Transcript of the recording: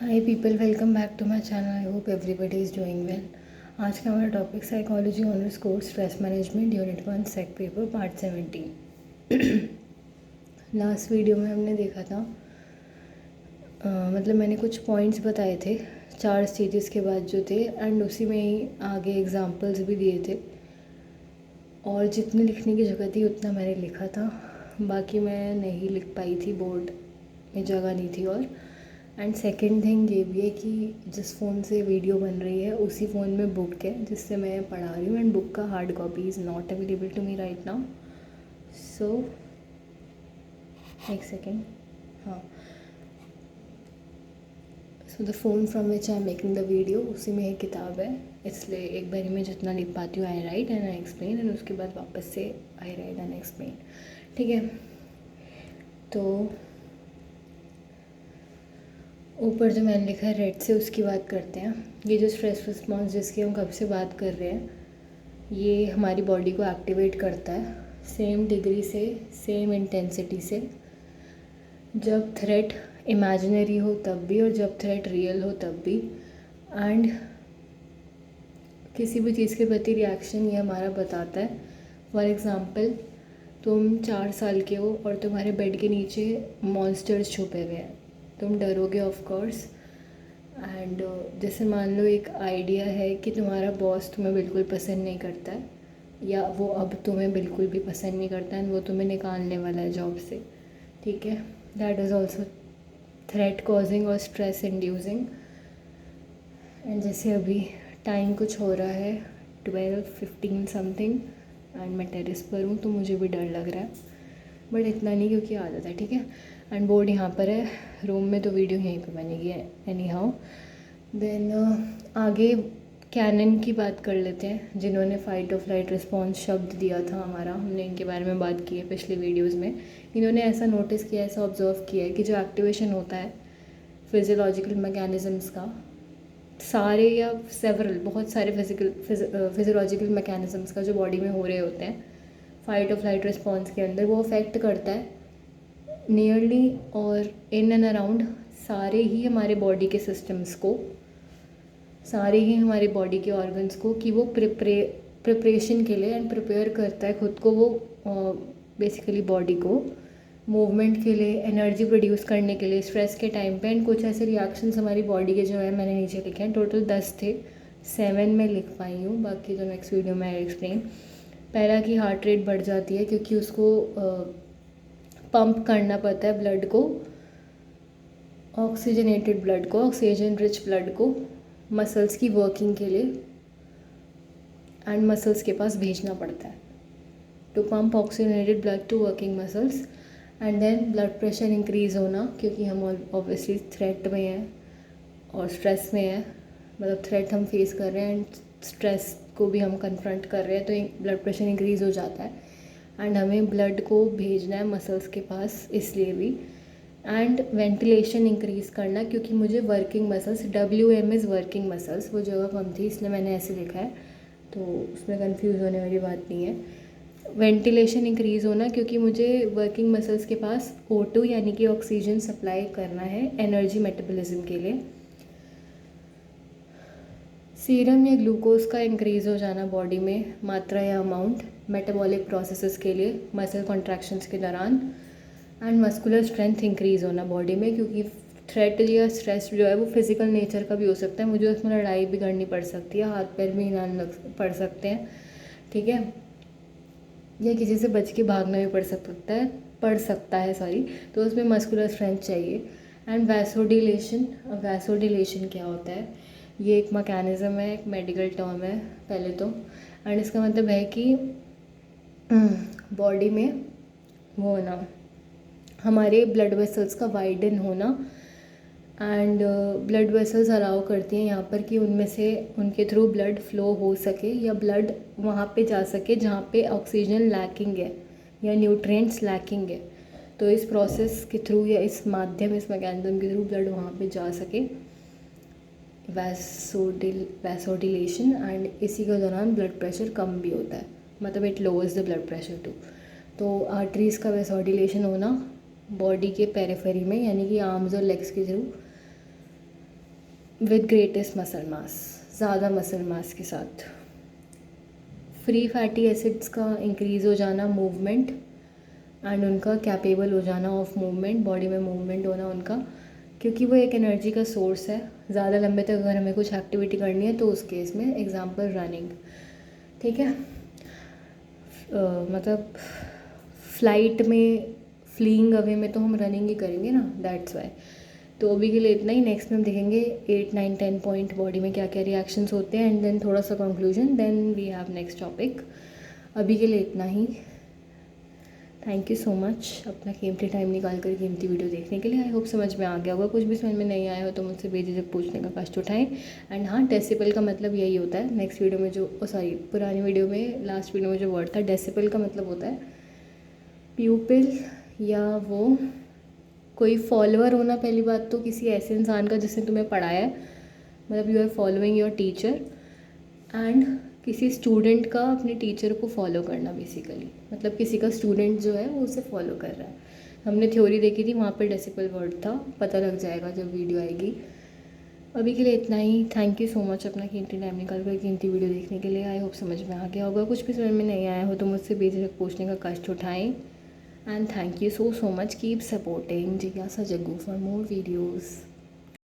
Hi people, welcome back to my channel. I hope everybody is doing well. आज का हमारा topic psychology honours course stress management unit 1 SEC paper part 17। Last video में हमने देखा था, मतलब मैंने कुछ पॉइंट्स बताए थे 4 स्टेजेस के बाद जो थे, एंड उसी में ही आगे एग्जांपल्स भी दिए थे। और जितनी लिखने की जगह थी उतना मैंने लिखा था, बाकी मैं नहीं लिख पाई थी, बोर्ड में जगह नहीं थी। और एंड सेकेंड थिंग ये भी है कि जिस फ़ोन से वीडियो बन रही है उसी फ़ोन में बुक है जिससे मैं पढ़ा रही हूँ, एंड बुक का hard copy is not available to me right now. So एक सेकेंड, हाँ, so the phone from which I am making the video उसी में एक किताब है, इसलिए एक बारी में जितना लिख पाती हूँ I write and I explain, and उसके बाद वापस से आई राइट एंड एक्सप्लेन। ठीक है, तो ऊपर जो मैंने लिखा है रेड से उसकी बात करते हैं। ये जो स्ट्रेस रिस्पॉन्स जिसकी हम कब से बात कर रहे हैं, ये हमारी बॉडी को एक्टिवेट करता है सेम डिग्री से, सेम इंटेंसिटी से, जब थ्रेट इमेजिनरी हो तब भी और जब थ्रेट रियल हो तब भी। एंड किसी भी चीज़ के प्रति रिएक्शन ये हमारा बताता है। फॉर एग्ज़ाम्पल, तुम 4 साल के हो और तुम्हारे बेड के नीचे मॉन्स्टर्स छुपे हुए हैं, तुम डरोगे ऑफ कोर्स। एंड जैसे मान लो एक आइडिया है कि तुम्हारा बॉस तुम्हें बिल्कुल पसंद नहीं करता है, या वो अब तुम्हें बिल्कुल भी पसंद नहीं करता है, वो तुम्हें निकालने वाला है जॉब से। ठीक है, that is also threat causing और स्ट्रेस इंड्यूसिंग। एंड जैसे अभी टाइम कुछ हो रहा है 12:15 समथिंग, एंड मैं टेरेस पर हूँ तो मुझे भी डर लग रहा है, बट इतना नहीं क्योंकि आदत है। ठीक है, एंड बोर्ड यहाँ पर है रूम में, तो वीडियो यहीं पे बनेगी एनी हाउ। देन आगे कैनन की बात कर लेते हैं, जिन्होंने फ़ाइट और फ्लाइट रिस्पॉन्स शब्द दिया था हमारा, हमने इनके बारे में बात की है पिछले वीडियोज़ में। इन्होंने ऐसा नोटिस किया, ऐसा ऑब्जर्व किया है कि जो एक्टिवेशन होता है फिजियोलॉजिकल मैकेनिज़म्स का, सारे या सेवरल बहुत सारे फिजियोलॉजिकल मैकेनिज़म्स का जो बॉडी में हो रहे होते हैं फ़ाइट और फ्लाइट रिस्पॉन्स के अंदर, वो अफेक्ट करता है नियरली और इन एंड अराउंड सारे ही हमारे बॉडी के सिस्टम्स को, सारे ही हमारे बॉडी के ऑर्गन्स को, कि वो प्रिपरेशन के लिए एंड प्रिपेयर करता है खुद को, वो बेसिकली बॉडी को मूवमेंट के लिए, एनर्जी प्रोड्यूस करने के लिए स्ट्रेस के टाइम पे। एंड कुछ ऐसे रिएक्शंस हमारी बॉडी के जो है मैंने नीचे लिखे हैं, टोटल 10 थे, 7 में लिख पाई हूँ, बाकी तो नेक्स्ट वीडियो में आई एक्सप्लेन। पहला कि हार्ट रेट बढ़ जाती है क्योंकि उसको पंप करना पड़ता है ब्लड को, ऑक्सीजनेटेड ब्लड को, ऑक्सीजन रिच ब्लड को मसल्स की वर्किंग के लिए, एंड मसल्स के पास भेजना पड़ता है to pump oxygenated blood to working muscles. And then blood pressure increase होना, क्योंकि हम ऑब्वियसली थ्रेट में हैं और स्ट्रेस में हैं, मतलब थ्रेट हम फेस कर रहे हैं एंड स्ट्रेस को भी हम कन्फ्रंट कर रहे हैं, तो ब्लड प्रेशर इंक्रीज़ हो जाता है एंड हमें ब्लड को भेजना है मसल्स के पास, इसलिए भी। एंड वेंटिलेशन इंक्रीज़ करना, क्योंकि मुझे working muscles, WM is working muscles, वो जगह कम थी इसलिए मैंने ऐसे लिखा है, तो उसमें कंफ्यूज होने वाली बात नहीं है। वेंटिलेशन इंक्रीज़ होना, क्योंकि मुझे वर्किंग मसल्स के पास O2 यानी कि ऑक्सीजन सप्लाई करना है एनर्जी मेटाबॉलिज्म के लिए। सीरम या ग्लूकोज का इंक्रीज़ हो जाना बॉडी में, मात्रा या अमाउंट, मेटाबॉलिक प्रोसेसेस के लिए मसल कॉन्ट्रैक्शंस के दौरान। एंड मस्कुलर स्ट्रेंथ इंक्रीज़ होना बॉडी में, क्योंकि थ्रेट या स्ट्रेस जो है वो फिज़िकल नेचर का भी हो सकता है, मुझे उसमें लड़ाई भी करनी पड़ सकती है, हाथ पैर भी हिलाने लग पड़ सकते हैं। ठीक है, या किसी से बच के भागना भी पड़ सकता है सॉरी, तो उसमें मस्कुलर स्ट्रेंथ चाहिए। एंड वैसोडिलेशन, वैसोडिलेशन क्या होता है, ये एक मैकेनिज़्म है, एक मेडिकल टर्म है पहले तो, एंड इसका मतलब है कि बॉडी में वो होना, हमारे ब्लड वेसल्स का वाइडन होना, एंड ब्लड वेसल्स अलाउ करती हैं यहाँ पर कि उनमें से उनके थ्रू ब्लड फ्लो हो सके, या ब्लड वहाँ पे जा सके जहाँ पे ऑक्सीजन लैकिंग है या न्यूट्रिएंट्स लैकिंग है, तो इस प्रोसेस के थ्रू या इस माध्यम, इस मैकेनिज्म के थ्रू ब्लड वहाँ पे जा सके, वैसोडिलेशन। एंड इसी के दौरान ब्लड प्रेशर कम भी होता है, मतलब it lowers the blood pressure too. तो आर्टरीज़ का वैसोडिलेशन होना बॉडी के पेरिफेरी में, यानी कि आर्म्स और लेग्स के through, with greatest muscle mass, ज़्यादा मसल मास के साथ। फ्री फैटी एसिड्स का इंक्रीज़ हो जाना, मूवमेंट एंड उनका कैपेबल हो जाना ऑफ मूवमेंट, बॉडी में मूवमेंट होना उनका, क्योंकि वो एक एनर्जी का सोर्स है। ज़्यादा लंबे तक अगर हमें कुछ एक्टिविटी करनी है तो उस केस में एग्जांपल रनिंग, ठीक है। मतलब फ़्लाइट में, फ्लीइंग अवे में तो हम रनिंग ही करेंगे ना, दैट्स वाई। तो अभी के लिए इतना ही। नेक्स्ट में हम देखेंगे 8, 9, 10 पॉइंट बॉडी में क्या क्या रिएक्शंस होते हैं, एंड देन थोड़ा सा conclusion, then we have next topic. अभी के लिए इतना ही। थैंक यू सो मच अपना कीमती टाइम निकाल कर कीमती वीडियो देखने के लिए। आई होप समझ में आ गया होगा। कुछ भी समझ में नहीं आया हो तो मुझसे बेझिझक पूछने का कष्ट उठाएं। एंड हाँ, डेसिबल का मतलब यही होता है। नेक्स्ट वीडियो में जो पुरानी वीडियो में, लास्ट वीडियो में जो वर्ड था डेसिबल का मतलब होता है प्यूपिल, या वो कोई फॉलोअर होना। पहली बात तो किसी ऐसे इंसान का जिसने तुम्हें पढ़ाया है, मतलब you are following your teacher, and किसी स्टूडेंट का अपने टीचर को फॉलो करना बेसिकली, मतलब किसी का स्टूडेंट जो है वो उसे फॉलो कर रहा है। हमने थ्योरी देखी थी, वहाँ पर डेसिबल वर्ड था, पता लग जाएगा जब वीडियो आएगी। अभी के लिए इतना ही। थैंक यू सो मच अपना कीमती टाइम निकाल कर कीमती वीडियो देखने के लिए। आई होप समझ में आ गया होगा। कुछ भी समझ में नहीं आया हो तो मुझसे बेझिझक पूछने का कष्ट उठाएं। And thank you so much. Keep supporting Jigyasa Jaggu for more videos.